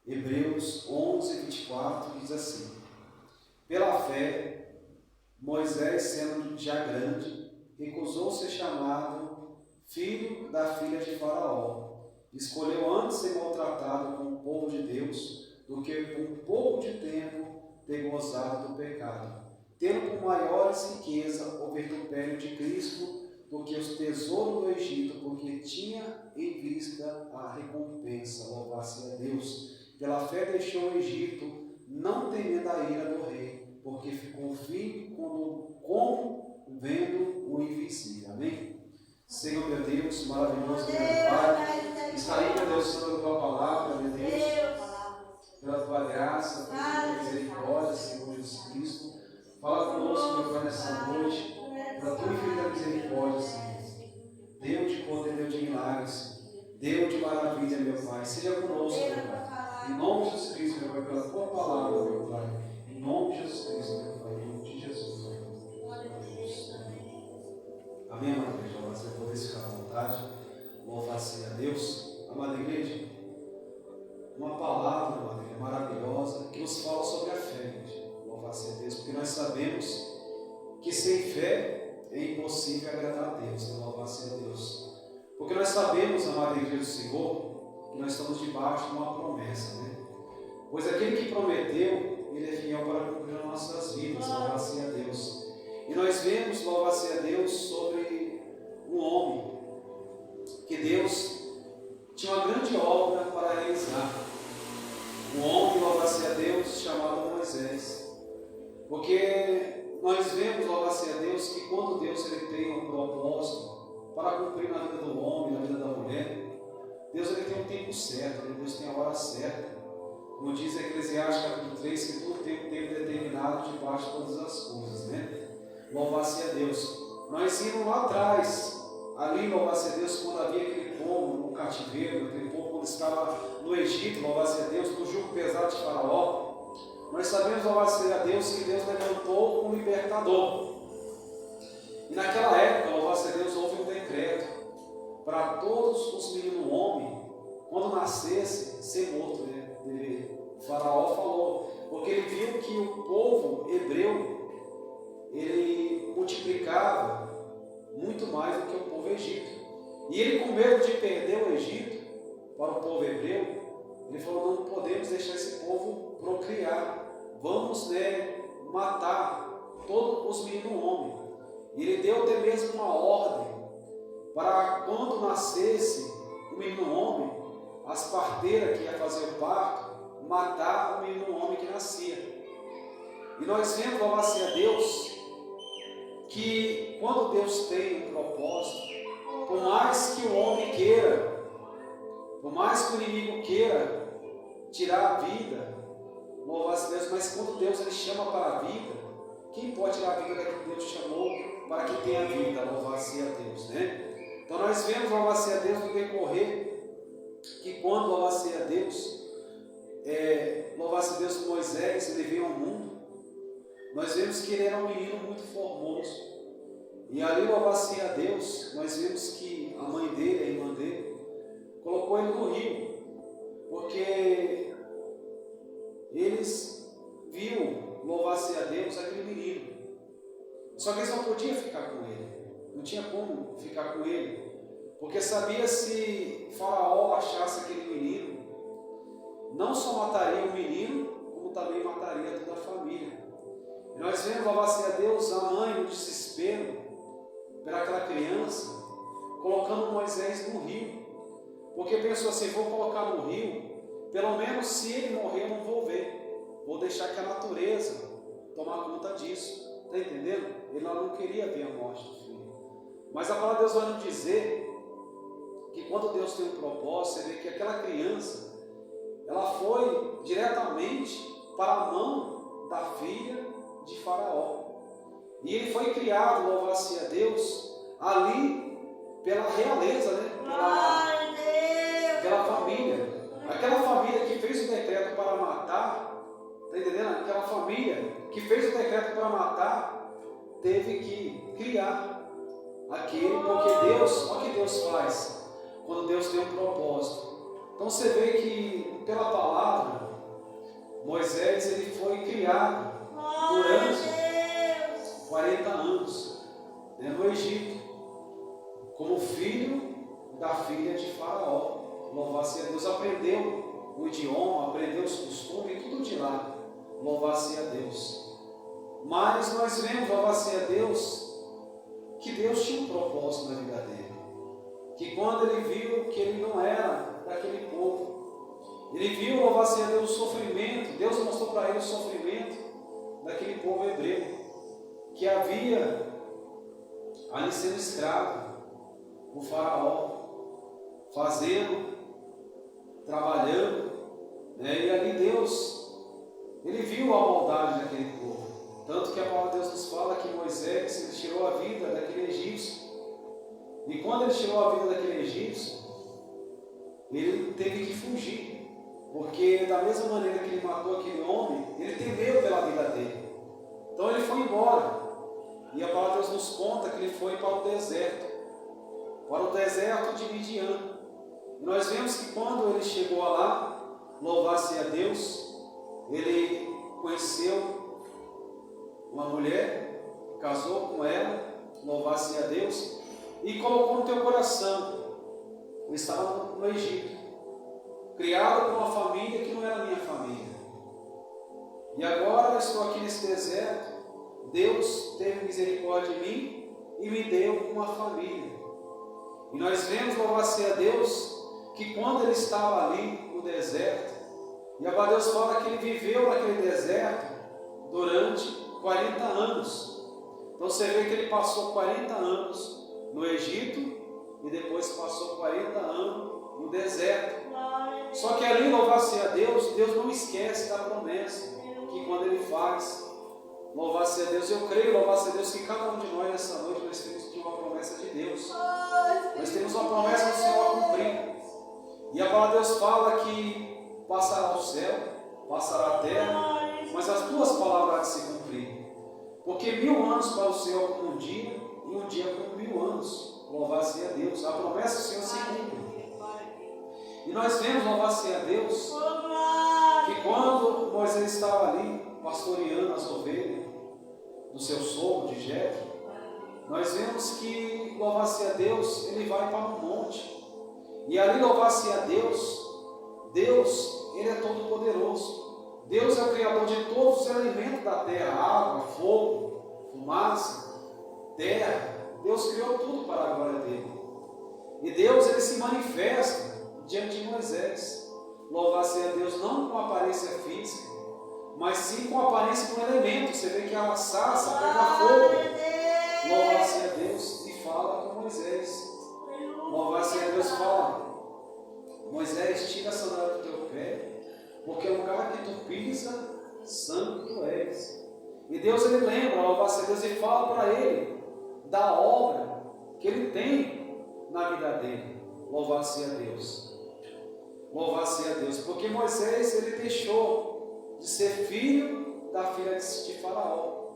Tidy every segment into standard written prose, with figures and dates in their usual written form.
Hebreus 11, 24 diz assim: pela fé, Moisés, sendo já grande, recusou ser chamado filho da filha de Faraó. Escolheu antes ser maltratado com o povo de Deus do que por um pouco de tempo ter gozado do pecado, tendo por maiores riqueza o vitupério de Cristo do que os tesouros do Egito, porque tinha em vista a recompensa. Louvado-se a Deus. Pela fé deixou o Egito, não temendo a ira do rei, porque ficou firme como vendo o invisível. Amém? Senhor, meu Deus, maravilhoso, meu Pai, está aí, meu Deus, sobre a tua palavra, meu Deus, pela tua graça, pela tua misericórdia, Senhor Jesus Cristo. Fala conosco, meu Pai, nessa noite, pela tua infinita misericórdia, Senhor. Deus de poder, Deus de milagres, Deus de maravilha, meu Pai. Seja conosco, meu Pai. Em nome de Jesus Cristo, meu Pai, pela tua palavra, meu Pai. Em nome de Jesus Cristo, meu Pai. Em nome de Jesus, meu Pai. Amém, amada igreja. Você pode ficar à vontade. Louvar-se a Deus. Amada igreja, uma palavra, amada igreja, maravilhosa, que nos fala sobre a fé, igreja. Louvar-se a Deus, porque nós sabemos que sem fé é impossível agradar a Deus. Louvar-se a Deus. Porque nós sabemos, amada igreja do Senhor, que nós estamos debaixo de uma promessa, né? Pois aquele que prometeu, ele é fiel para cumprir as nossas vidas. Louvar-se a Deus. E nós vemos, louvar-se a Deus, sobre um homem que Deus tinha uma grande obra para realizar. Um homem, louvar-se a Deus, chamado Moisés. Porque nós vemos, louvar-se a Deus, que quando Deus ele tem um propósito para cumprir na vida do homem, na vida da mulher, Deus ele tem um tempo certo, Deus tem a hora certa. Como diz Eclesiastes capítulo 3, que tudo tem um tempo determinado debaixo de todas as coisas, né? Louvar-se a Deus. Nós íamos lá atrás, ali, louvar-se a Deus, quando havia aquele povo no cativeiro, aquele povo quando estava no Egito, louvar-se a Deus, no jugo pesado de Faraó. Nós sabemos, louvar-se a Deus, que Deus levantou um libertador. E naquela época, louvar-se a Deus, houve um decreto para todos os meninos homens, quando nascesse, ser morto, né? O Faraó falou, porque ele viu que o povo hebreu ele multiplicava muito mais do que o povo egito. E ele, com medo de perder o Egito para o povo hebreu, ele falou: não podemos deixar esse povo procriar, vamos, né, matar todos os meninos homens. E ele deu até mesmo uma ordem para quando nascesse o menino homem, as parteiras que iam fazer o parto, matar o menino homem que nascia. E nós vemos, louvar-se a Deus, que quando Deus tem um propósito, por mais que o homem queira, por mais que o inimigo queira tirar a vida, louvar-se a Deus, mas quando Deus ele chama para a vida, quem pode tirar a vida daquilo que Deus chamou para que tenha vida? Louvar-se a Deus, né? Então nós vemos, louvar-se a Deus, no decorrer, que quando louvar-se a Deus, louvar-se a Deus, Moisés, ele veio ao mundo, nós vemos que ele era um menino muito formoso. E ali, louvar-se a Deus, nós vemos que a mãe dele, a irmã dele, colocou ele no rio, porque eles viam, louvar-se a Deus, aquele menino. Só que eles não podiam ficar com ele, não tinha como ficar com ele, porque sabia se Faraó achasse aquele menino, não só mataria o menino, como também mataria toda a família. E nós vemos, louvar-se a Deus, a mãe no desespero pelaquela criança, colocando Moisés no rio, porque pensou assim: vou colocar no rio, pelo menos se ele morrer eu não vou ver, vou deixar que a natureza tomar conta disso. Está entendendo? Ele não queria ver a morte do filho. Mas a palavra de Deus vai nos dizer que quando Deus tem um propósito, você vê que aquela criança, ela foi diretamente para a mão da filha de Faraó. E ele foi criado, louvar-se a Deus, ali pela realeza, né? Pela família. Aquela família que fez o decreto para matar, está entendendo? Aquela família que fez o decreto para matar, teve que criar aquele, porque Deus, olha o que Deus faz, quando Deus tem um propósito. Então você vê que pela palavra, filha de Faraó. Louvado-se a Deus, aprendeu o idioma, aprendeu os costumes, tudo de lá. Louvado-se a Deus. Mas nós vemos, louvado-se a Deus, que Deus tinha um propósito na vida dele. Que quando ele viu que ele não era daquele povo, ele viu, louvado-se a Deus, o sofrimento. Deus mostrou para ele o sofrimento daquele povo hebreu, que havia ali sendo escravo por Faraó, fazendo, trabalhando, né? E ali Deus, ele viu a maldade daquele povo. Tanto que a palavra de Deus nos fala que Moisés, ele tirou a vida daquele egípcio. E quando ele tirou a vida daquele egípcio, ele teve que fugir. Porque da mesma maneira que ele matou aquele homem, ele temeu pela vida dele. Então ele foi embora. E a palavra de Deus nos conta que ele foi para o deserto. Para o deserto de Midian. E nós vemos que quando ele chegou lá, louvado-se a Deus, ele conheceu uma mulher, casou com ela, louvado-se a Deus, e colocou no teu coração. Eu estava no Egito, criado por uma família que não era minha família. E agora eu estou aqui nesse deserto. Deus teve misericórdia de mim e me deu uma família. E nós vemos, louvado-se a Deus, que quando ele estava ali no deserto, e a palavra de Deus fala que ele viveu naquele deserto durante 40 anos. Então você vê que ele passou 40 anos no Egito e depois passou 40 anos no deserto. Só que ali, louvado-se a Deus, Deus não esquece da promessa que quando ele faz. Louvado-se a Deus, eu creio, louvado-se a Deus, que cada um de nós nessa noite nós temos uma promessa de Deus. Nós temos uma promessa do Senhor a cumprir. E a palavra de Deus fala que passará o céu, passará a terra, mas as tuas palavras há de se cumprir. Porque 1000 anos para o Senhor como um dia, e um dia como 1000 anos. Louvado-se a Deus, a promessa do Senhor se cumpre. E nós vemos, louvado-se a Deus, que quando Moisés estava ali, pastoreando as ovelhas do seu sogro, de Jetro, nós vemos que, louvado-se a Deus, ele vai para um monte. E ali, louvado-se a Deus, Deus, ele é todo poderoso. Deus é o Criador de todos os elementos da terra, água, fogo, fumaça, terra. Deus criou tudo para a glória dele. E Deus, ele se manifesta diante de Moisés. Louvado-se a Deus, não com aparência física, mas sim com aparência com elemento. Você vê que a sarça pega fogo. Louvado-se a Deus e fala com Moisés. Louvado-se a Deus, fala: Moisés, tira a sandália do teu pé, porque o lugar que tu pisa, santo tu és. E Deus, ele lembra, louvado-se a Deus, e fala para ele da obra que ele tem na vida dele. Louvado-se a Deus. Louvado-se a Deus, porque Moisés, ele deixou de ser filho da filha de Faraó.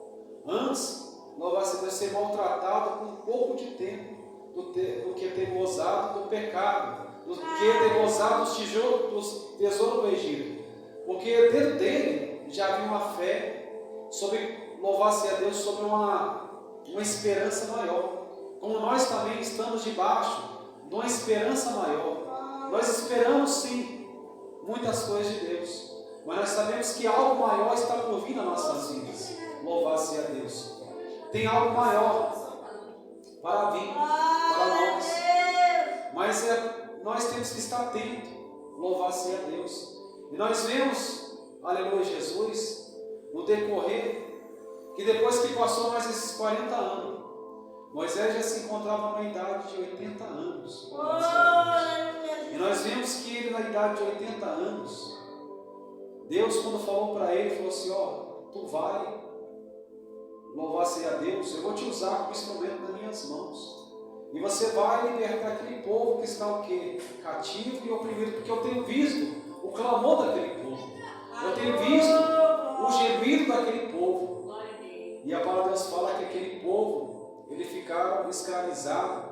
Antes, louvado-se a Deus, ser maltratado com um pouco de tempo do que ter gozado do pecado, do que ter gozado dos tesouros do Egito. Porque dentro dele já havia uma fé sobre, louvado-se a Deus, sobre uma esperança maior. Como nós também estamos debaixo de uma esperança maior. Nós esperamos sim muitas coisas de Deus, mas nós sabemos que algo maior está por vir nas nossas vidas. Louvado-se a Deus. Tem algo maior para vir para nós. Mas nós temos que estar atentos. Louvado-se a Deus. E nós vemos, aleluia, Jesus, no decorrer, que depois que passou mais esses 40 anos, Moisés já se encontrava na idade de 80 anos. E nós vemos que ele, na idade de 80 anos, Deus, quando falou para ele, falou assim: ó, tu vai, louvar-se a Deus, eu vou te usar como instrumento nas minhas mãos. E você vai libertar aquele povo que está o quê? Cativo e oprimido, porque eu tenho visto o clamor daquele povo. Eu tenho visto o gemido daquele povo. E a palavra de Deus fala que aquele povo, ele ficaram escravizados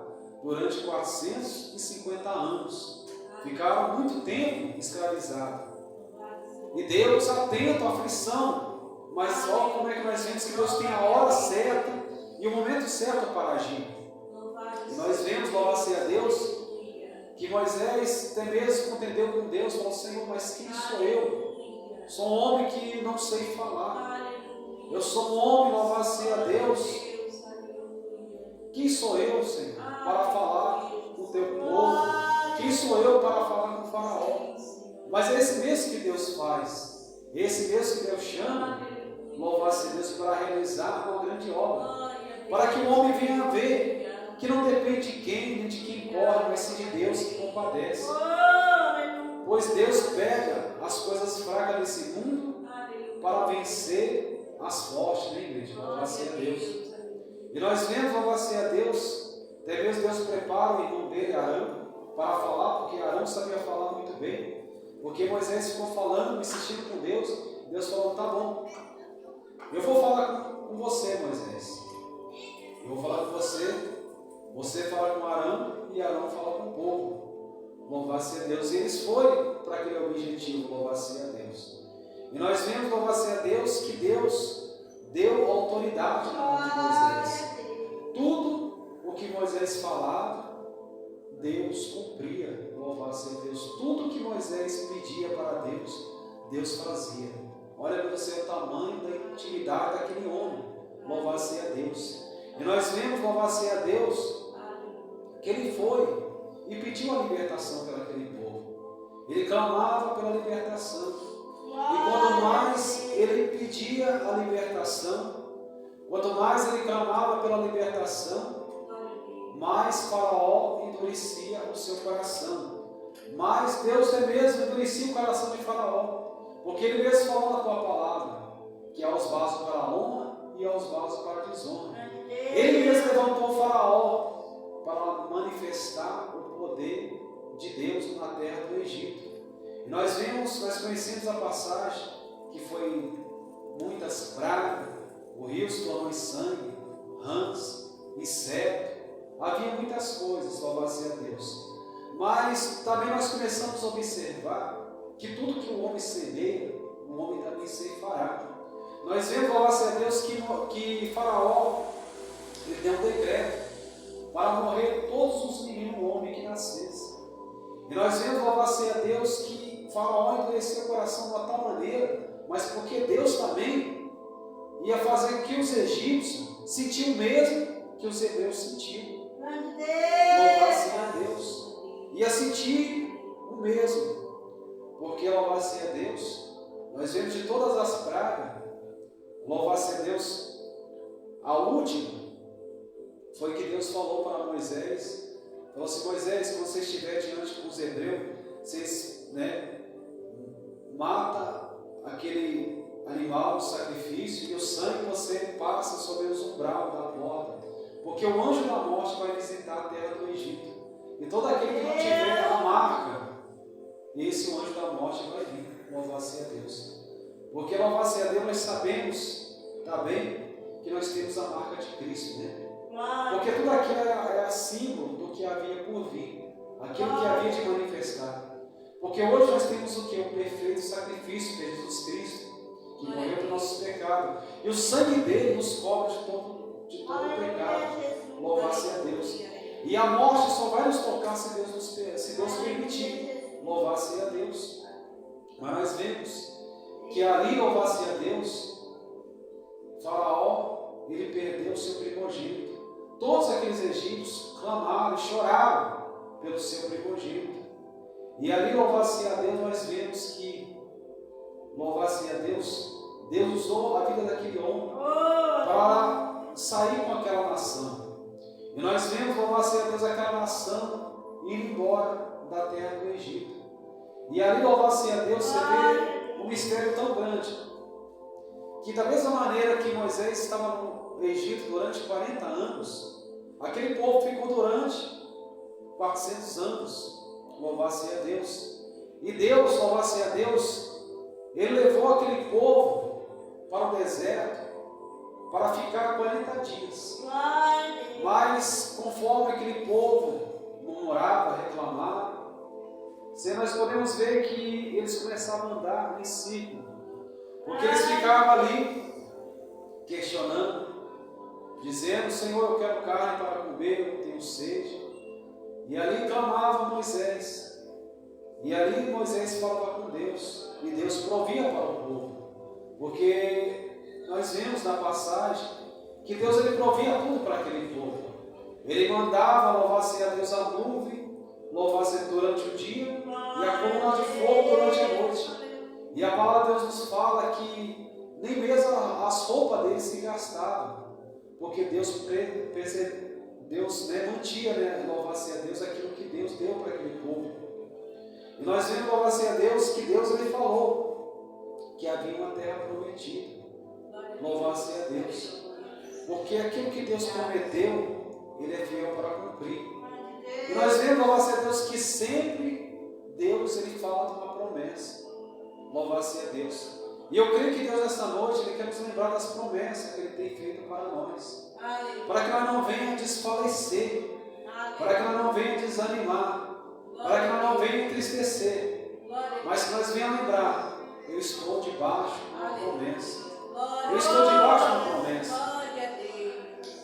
durante 450 anos. Ficaram muito tempo escravizados. E Deus atento à aflição, mas olha como é que nós vemos que Deus tem a hora certa e o momento certo para agir. E nós vemos, louvado seja Deus, que Moisés até mesmo contendeu com Deus, falou: Senhor, mas quem sou eu? Sou um homem que não sei falar. Eu sou um homem, louvado seja Deus. Quem sou eu, Senhor, para falar com o teu povo? Quem sou eu para falar com o faraó? Mas é esse mesmo que Deus faz, esse mesmo que Deus chama, louvado seja Deus, para realizar uma grande obra, para que o homem venha a ver que não depende de quem, nem de quem corre, mas sim de Deus que compadece. Pois Deus pega as coisas fracas desse mundo para vencer as fortes, né, igreja? Louvado seja Deus. E nós vemos, louvado seja Deus, até mesmo Deus prepara o irmão dele, Arão, para falar, porque Arão sabia falar muito bem. Porque Moisés ficou falando, insistindo com Deus. Deus falou: tá bom, eu vou falar com você, Moisés. Eu vou falar com você. Você fala com Arão e Arão fala com o povo. Louvado seja Deus. E eles foram para aquele objetivo, louvado seja Deus. E nós vemos, louvado seja Deus, que Deus deu autoridade na mão de Moisés. Tudo o que Moisés falava, Deus cumpria. Louvado seja Deus. Tudo que Moisés pedia para Deus, Deus fazia. Olha para você o tamanho da intimidade daquele homem. Louvado seja Deus. E nós vemos, louvado seja Deus, que ele foi e pediu a libertação para aquele povo. Ele clamava pela libertação. E quanto mais ele pedia a libertação, quanto mais ele clamava pela libertação, mais Faraó endurecia o seu coração. Mas Deus é mesmo endurecia o coração de Faraó, porque ele mesmo falou na tua palavra, que há os vasos para a honra e há os vasos para a desonra. Ele mesmo levantou o Faraó para manifestar o poder de Deus na terra do Egito. E nós conhecemos a passagem que foi muitas pragas, o rio se tornou em sangue, rãs, inseto. Havia muitas coisas, louvado seja Deus. Mas também nós começamos a observar que tudo que o homem semeia, o homem também ceifará. Nós vemos, louvado seja Deus, que Faraó ele deu um decreto para morrer todos os meninos homens que nascessem. E nós vemos, louvado seja Deus, que Faraó endureceu o coração de uma tal maneira, mas porque Deus também ia fazer com que os egípcios sentiam o mesmo que os hebreus sentiam. Louvado seja Deus. Ia sentir o mesmo. Porque, louvado seja Deus, nós vemos de todas as pragas, louvado seja Deus, a última foi que Deus falou para Moisés. Falou assim: Moisés, quando você estiver diante dos hebreus, vocês mata aquele animal do sacrifício e o sangue você passa sobre os umbral da porta. Porque o anjo da morte vai visitar a terra do Egito. E todo aquele que não tiver a marca, esse anjo da morte vai vir. Louvado seja Deus. Porque, louvado seja Deus, nós sabemos também que nós temos a marca de Cristo, né? Porque tudo aquilo era símbolo do que havia por vir, aquilo que havia de manifestar. Porque hoje nós temos o que? O perfeito sacrifício de Jesus Cristo, que morreu por nossos pecados. E o sangue dele nos cobre de todo o pecado. Louvado seja Deus. E a morte só vai nos tocar se Deus permitir. Louvado seja Deus. Mas nós vemos que ali, louvado seja Deus, Faraó, ele perdeu o seu primogênito. Todos aqueles egípcios clamaram e choraram pelo seu primogênito. E ali, louvado seja Deus, nós vemos que, louvado seja Deus, Deus usou a vida daquele homem para sair com aquela nação. E nós vemos, louvado seja Deus, aquela nação ir embora da terra do Egito. E ali, louvado seja Deus, você vê um mistério tão grande, que da mesma maneira que Moisés estava no Egito durante 40 anos, aquele povo ficou durante 400 anos. Louvado seja Deus. E Deus, louvado seja Deus, Ele levou aquele povo para o deserto para ficar 40 dias. Mas conforme aquele povo murmurava, reclamava, nós podemos ver que eles começavam a andar em círculo. Porque eles ficavam ali questionando, dizendo: Senhor, eu quero carne para comer, eu tenho sede. E ali clamava Moisés. E ali Moisés falava com Deus. E Deus provia para o povo. Porque nós vemos na passagem que Deus ele provia tudo para aquele povo. Ele mandava louvar-se a Deus a nuvem, louvar-se durante o dia e a coluna de fogo durante a noite. E a palavra de Deus nos fala que nem mesmo as roupas deles se gastavam, porque Deus mantinha, louvar-se a Deus aquilo que Deus deu para aquele povo. E nós vemos louvar-se a Deus que Deus ele falou que havia uma terra prometida. Louvar-se a Deus, porque aquilo que Deus prometeu, Ele é fiel para cumprir. E nós vemos, louvar-se a Deus, que sempre Deus ele fala de uma promessa. Louvar-se a Deus. E eu creio que Deus, nessa noite, Ele quer nos lembrar das promessas que Ele tem feito para nós. Para que nós não venhamos desfalecer. Para que nós não venhamos desanimar. Para que nós não venhamos entristecer. Mas que nós venhamos lembrar: eu estou debaixo de uma promessa. Eu estou debaixo de uma promessa.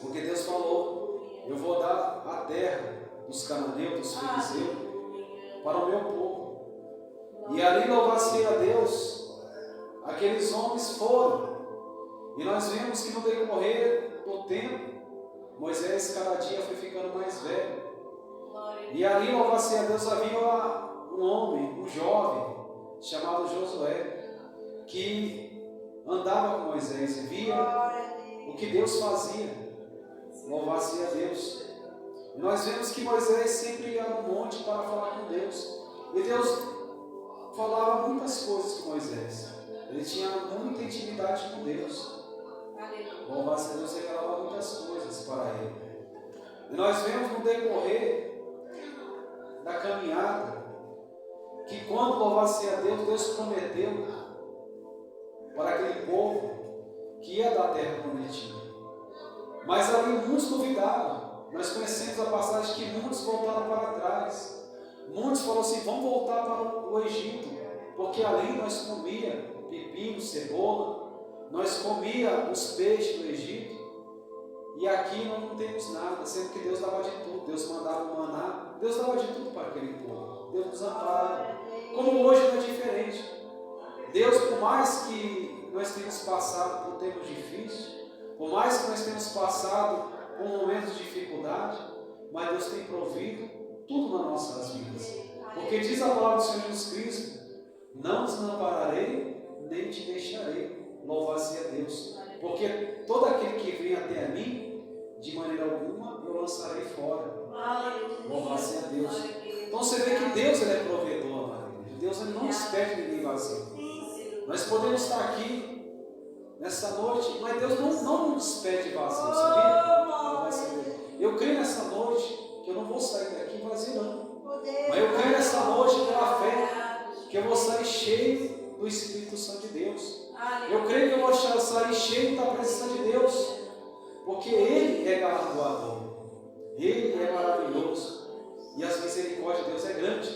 Porque Deus falou: eu vou dar a terra dos cananeus, dos filisteus, para o meu povo. E ali, louvar-se a Deus, aqueles homens foram. E nós vemos que no decorrer do tempo, Moisés cada dia foi ficando mais velho. E ali, louvar-se a Deus, havia um homem, um jovem, chamado Josué, que andava com Moisés e via o que Deus fazia. Louvar-se a Deus. E nós vemos que Moisés sempre ia no monte para falar com Deus. E Deus falava muitas coisas com Moisés. Ele tinha muita intimidade com Deus. Louvar-se a Deus, revelava muitas coisas para ele. E nós vemos no decorrer da caminhada que quando louvar-se a Deus, Deus prometeu para aquele povo que ia dar a terra prometida. Mas ali muitos duvidaram. Nós conhecemos a passagem que muitos voltaram para trás. Muitos falaram assim: vamos voltar para o Egito, porque ali nós comia pepino, cebola, nós comia os peixes do Egito, e aqui nós não temos nada, sendo que Deus dava de tudo. Deus mandava o maná, Deus dava de tudo para aquele povo. Deus nos ampara. Como hoje não é diferente. Deus, por mais que nós tenhamos passado por tempos difíceis, por mais que nós tenhamos passado por momentos de dificuldade, mas Deus tem provido tudo nas nossas vidas. Porque diz a palavra do Senhor Jesus Cristo: não desampararei, nem te deixarei. Louvar-se a Deus. Porque todo aquele que vem até a mim, de maneira alguma eu lançarei fora. Louvar-se a Deus. Então você vê que Deus ele é provedor, amado. Deus ele não despede ninguém vazio. Nós podemos estar aqui nessa noite, mas Deus não nos despede vazio, sabia? Eu creio nessa noite que eu não vou sair daqui vazio, não. Mas eu creio nessa noite pela fé que eu vou sair cheio do Espírito Santo de Deus. Eu creio que eu vou sair cheio da presença de Deus, porque Ele é galardoador, Ele é maravilhoso, e as misericórdias de Deus é grande.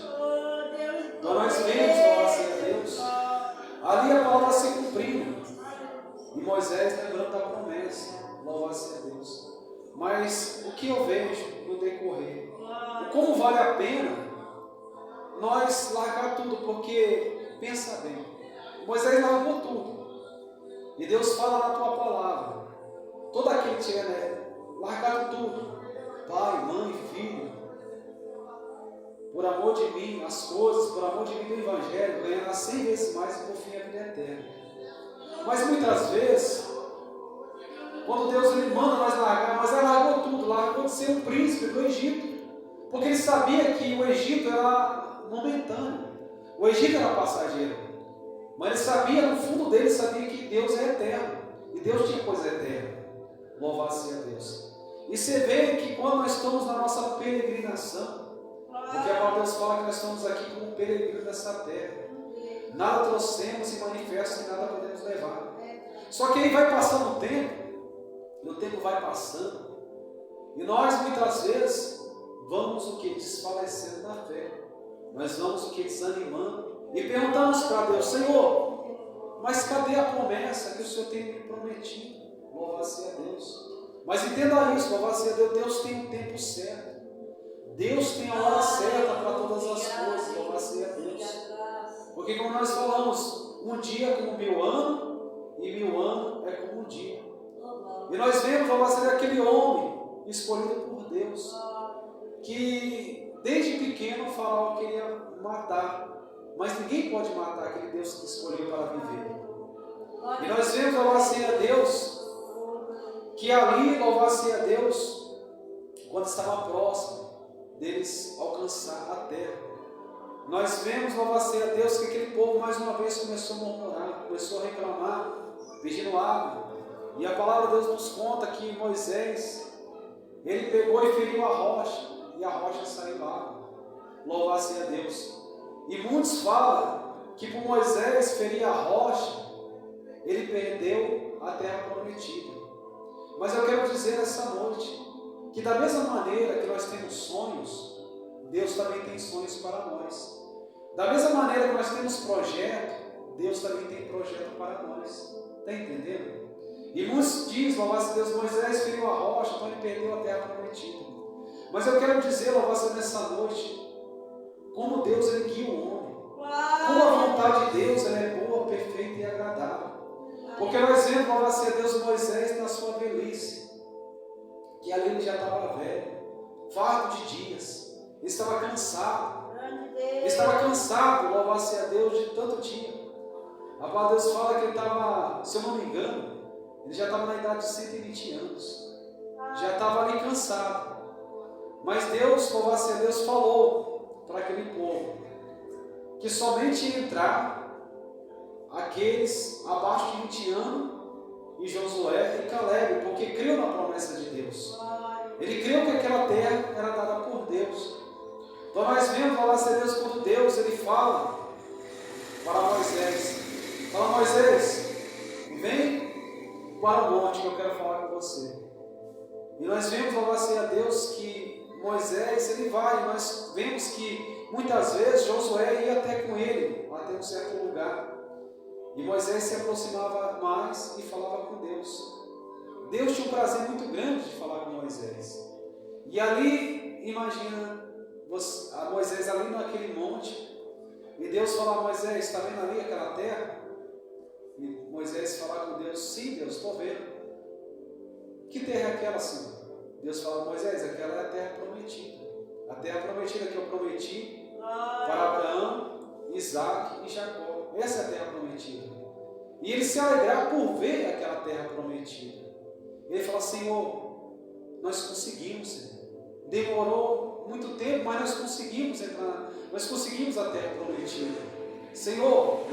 Então nós vemos, louvar-se a Deus, ali a palavra se cumprindo, e Moisés lembrando da promessa, louvar-se a Deus. Mas o que eu vejo no decorrer, como vale a pena nós largar tudo, porque pensa bem, Moisés largou tudo, e Deus fala na tua palavra: todo aquele que tiver largado tudo, pai, mãe, filho, por amor de mim, as coisas, por amor de mim do Evangelho, ganhará 100 vezes mais e por fim a vida eterna. Mas muitas vezes, quando Deus ele manda nós largar, mas ele largou tudo, largou de ser um príncipe do Egito, porque ele sabia que o Egito era momentâneo, o Egito era passageiro, mas ele sabia, no fundo dele, sabia que Deus é eterno, e Deus tinha coisa eterna. Louvar-se a Deus. E você vê que quando nós estamos na nossa peregrinação, porque a palavra de Deus fala que nós estamos aqui como peregrinos nessa terra, nada trouxemos e manifesta e nada podemos levar. Só que aí vai passando o tempo, e o tempo vai passando, e nós muitas vezes vamos o que? Desfalecendo na fé. Nós vamos o que? Desanimando. E perguntamos para Deus: Senhor, mas cadê a promessa que o Senhor tem me prometido? Louvar-se a Deus. Mas entenda isso, louvar-se a Deus, Deus tem um tempo certo. Deus tem a hora certa para todas as coisas, louvado seja Deus. Porque como nós falamos, um dia é como 1000 anos, e 1000 anos é como um dia. E nós vemos, louvado seja aquele homem escolhido por Deus, que desde pequeno falava que queria matar, mas ninguém pode matar aquele Deus que escolheu para viver. E nós vemos, louvado seja Deus, que ali, louvado seja Deus, quando estava próximo deles alcançar a terra, nós vemos, louvado seja Deus, que aquele povo mais uma vez começou a murmurar, começou a reclamar, pedindo água. E a palavra de Deus nos conta que Moisés, ele pegou e feriu a rocha, e a rocha saiu água. Louvado seja Deus. E muitos falam que por Moisés ferir a rocha, ele perdeu a terra prometida. Mas eu quero dizer nessa noite, que da mesma maneira que nós temos sonhos, Deus também tem sonhos para nós. Da mesma maneira que nós temos projeto, Deus também tem projeto para nós. Está entendendo? E muitos dizem, louvado seja Deus, Moisés feriu a rocha, então ele perdeu a terra prometida. Mas eu quero dizer, louvado seja nessa noite, como Deus ele guia o homem. Como a vontade de Deus ela é boa, perfeita e agradável. Porque nós vemos, louvado seja Deus, Moisés na sua velhice, que ali ele já estava velho, farto de dias, ele estava cansado. Ele estava cansado, louvado seja Deus, de tanto dia. A palavra de Deus fala que ele estava, se eu não me engano, ele já estava na idade de 120 anos. Já estava ali cansado. Mas Deus, louvado seja Deus, falou para aquele povo que somente ia entrar aqueles abaixo de 20 anos, e Josué e Caleb, porque creu na promessa de Deus. Ele creu que aquela terra era dada por Deus. Então nós vemos, louvado seja Deus, quando Deus ele fala para Moisés, fala: Moisés, vem para o monte que eu quero falar com você. E nós vemos, louvado seja Deus, que Moisés ele vai, e nós vemos que muitas vezes Josué ia até com ele, até um certo lugar. E Moisés se aproximava mais e falava com Deus. Deus tinha um prazer muito grande de falar com Moisés. E ali, imagina, a Moisés ali naquele monte, e Deus fala: Moisés, está vendo ali aquela terra? E Moisés fala com Deus: sim, Deus, estou vendo. Que terra é aquela, Senhor? Deus fala: Moisés, aquela é a terra prometida. A terra prometida que eu prometi para Abraão, Isaac e Jacó. Essa é a terra prometida. E ele se alegrar por ver aquela terra prometida. Ele fala: Senhor, nós conseguimos, Senhor. Demorou muito tempo, mas nós conseguimos entrar. Nós conseguimos a terra prometida. Senhor,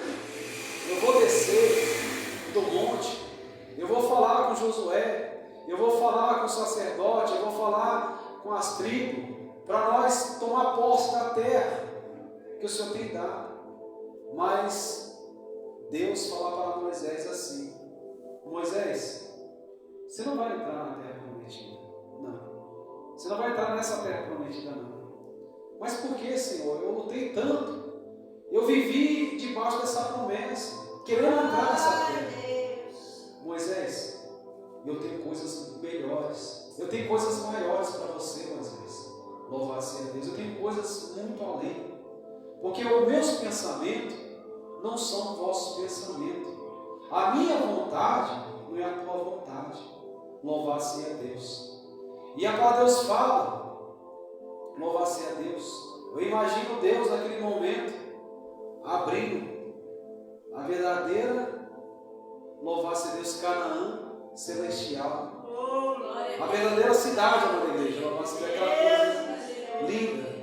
eu vou descer do monte. Eu vou falar com Josué. Eu vou falar com o sacerdote. Eu vou falar com as tribos. Para nós tomar posse da terra que o Senhor tem dado. Mas Deus fala para Moisés assim: Moisés, você não vai entrar na terra prometida. Não. Você não vai entrar nessa terra prometida, não. Mas por que, Senhor? Eu lutei tanto. Eu vivi debaixo dessa promessa, querendo entrar nessa terra. Moisés, eu tenho coisas melhores. Eu tenho coisas maiores para você, Moisés. Louvado seja Deus. Eu tenho coisas muito além. Porque os meus pensamentos não são os vossos pensamentos. A minha vontade não é a tua vontade. Louvado seja Deus. E a palavra de Deus fala: louvado seja Deus. Eu imagino Deus naquele momento abrindo a verdadeira, louvado seja Deus, Canaã celestial. A verdadeira cidade, amada igreja. Louvado seja aquela coisa linda.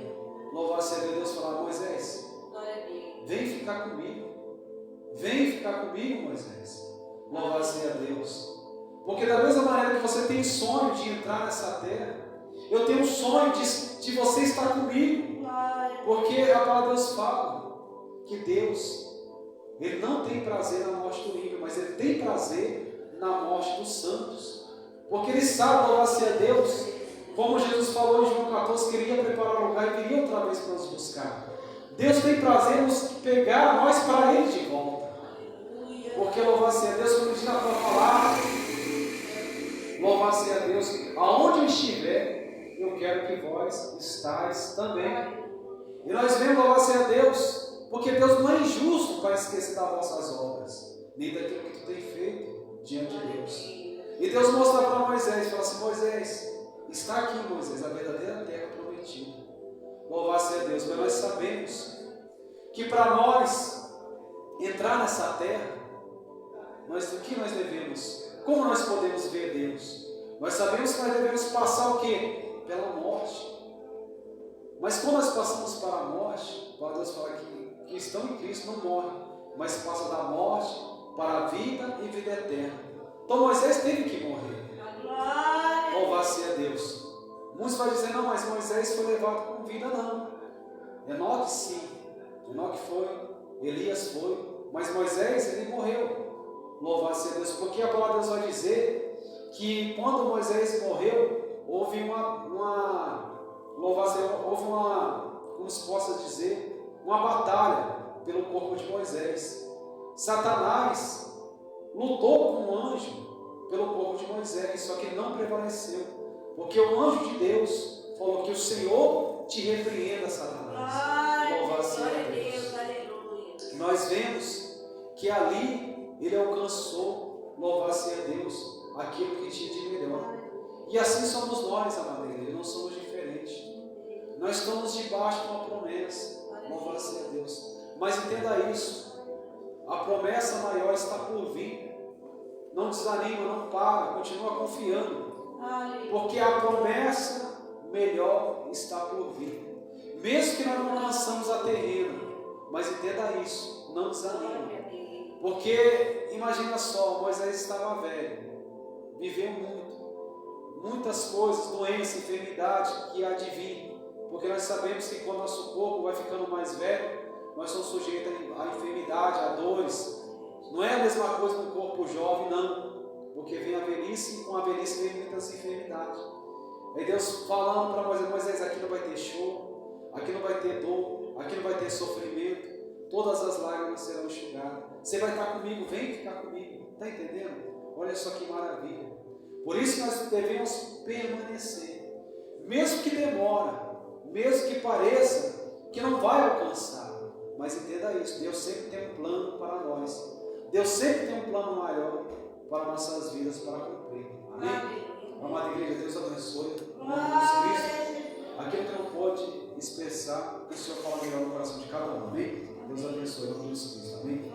Louvado seja Deus. Falar: Moisés, vem ficar comigo. Vem ficar comigo, Moisés. Louvado seja Deus. Porque da mesma maneira que você tem sonho de entrar nessa terra, eu tenho um sonho de você estar comigo. Porque a palavra de Deus fala que Deus, Ele não tem prazer na morte do ímpio, mas Ele tem prazer na morte dos santos. Porque Ele sabe, louvado seja Deus, como Jesus falou em João 14, que Ele ia preparar um lugar e viria outra vez para nos buscar. Deus tem prazer em nos pegar nós para Ele de volta. Porque louvado seja Deus, como diz na tua palavra, louvado seja Deus, aonde eu estiver, eu quero que vós estáis também. E nós vemos, louvado seja Deus, porque Deus não é injusto para esquecer das vossas obras, nem daquilo que tu tem feito diante de Deus. E Deus mostra para Moisés, fala assim: Moisés, está aqui, Moisés, a verdadeira terra prometida. Louvado seja Deus, mas nós sabemos que para nós entrar nessa terra, o que nós devemos? Como nós podemos ver Deus? Nós sabemos que nós devemos passar o quê? Pela morte. Mas quando nós passamos para a morte, para Deus falar que estão em Cristo não morrem, mas passa da morte para a vida e vida eterna. Então Moisés teve que morrer. Louvado seja Deus. Muitos vão dizer: não, mas Moisés foi levado com vida. Não. Enoque sim, Enoque foi, Elias foi, mas Moisés, ele morreu. Louvado seja Deus, porque a palavra de Deus vai dizer que quando Moisés morreu, houve como se possa dizer, uma batalha pelo corpo de Moisés. Satanás lutou com um anjo pelo corpo de Moisés, só que ele não prevaleceu, porque o anjo de Deus falou que o Senhor te repreenda, Satanás. Louvado seja Deus. Nós vemos que ali ele alcançou, louvado seja Deus, aquilo que tinha de melhor. E assim somos nós, amada igreja, não somos diferentes. Nós estamos debaixo de uma promessa, louvado seja Deus. Mas entenda isso, a promessa maior está por vir. Não desanima, não para, continua confiando. Porque a promessa melhor está por vir. Mesmo que nós não alcançamos a terrena, mas entenda isso, não desanima. Porque imagina só, Moisés estava velho, viveu muitas coisas, doença, enfermidade que há de vir. Porque nós sabemos que quando nosso corpo vai ficando mais velho, nós somos sujeitos à enfermidade, a dores. Não é a mesma coisa no corpo jovem, não. Porque vem a velhice, e com a velhice vem muitas enfermidades. Aí Deus falando para Moisés: Moisés, aqui não vai ter choro, aqui não vai ter dor, aqui não vai ter sofrimento, todas as lágrimas serão enxugadas. Você vai estar comigo, vem ficar comigo. Está entendendo? Olha só que maravilha. Por isso nós devemos permanecer. Mesmo que demore, mesmo que pareça que não vai alcançar. Mas entenda isso, Deus sempre tem um plano para nós. Deus sempre tem um plano maior para nossas vidas, para cumprir. Amém? Amada igreja, Deus abençoe. Em nome de Cristo. Aquilo que não pode expressar, que o Senhor fala melhor no coração de cada um. Amém? Deus abençoe. Em nome de Cristo. Amém?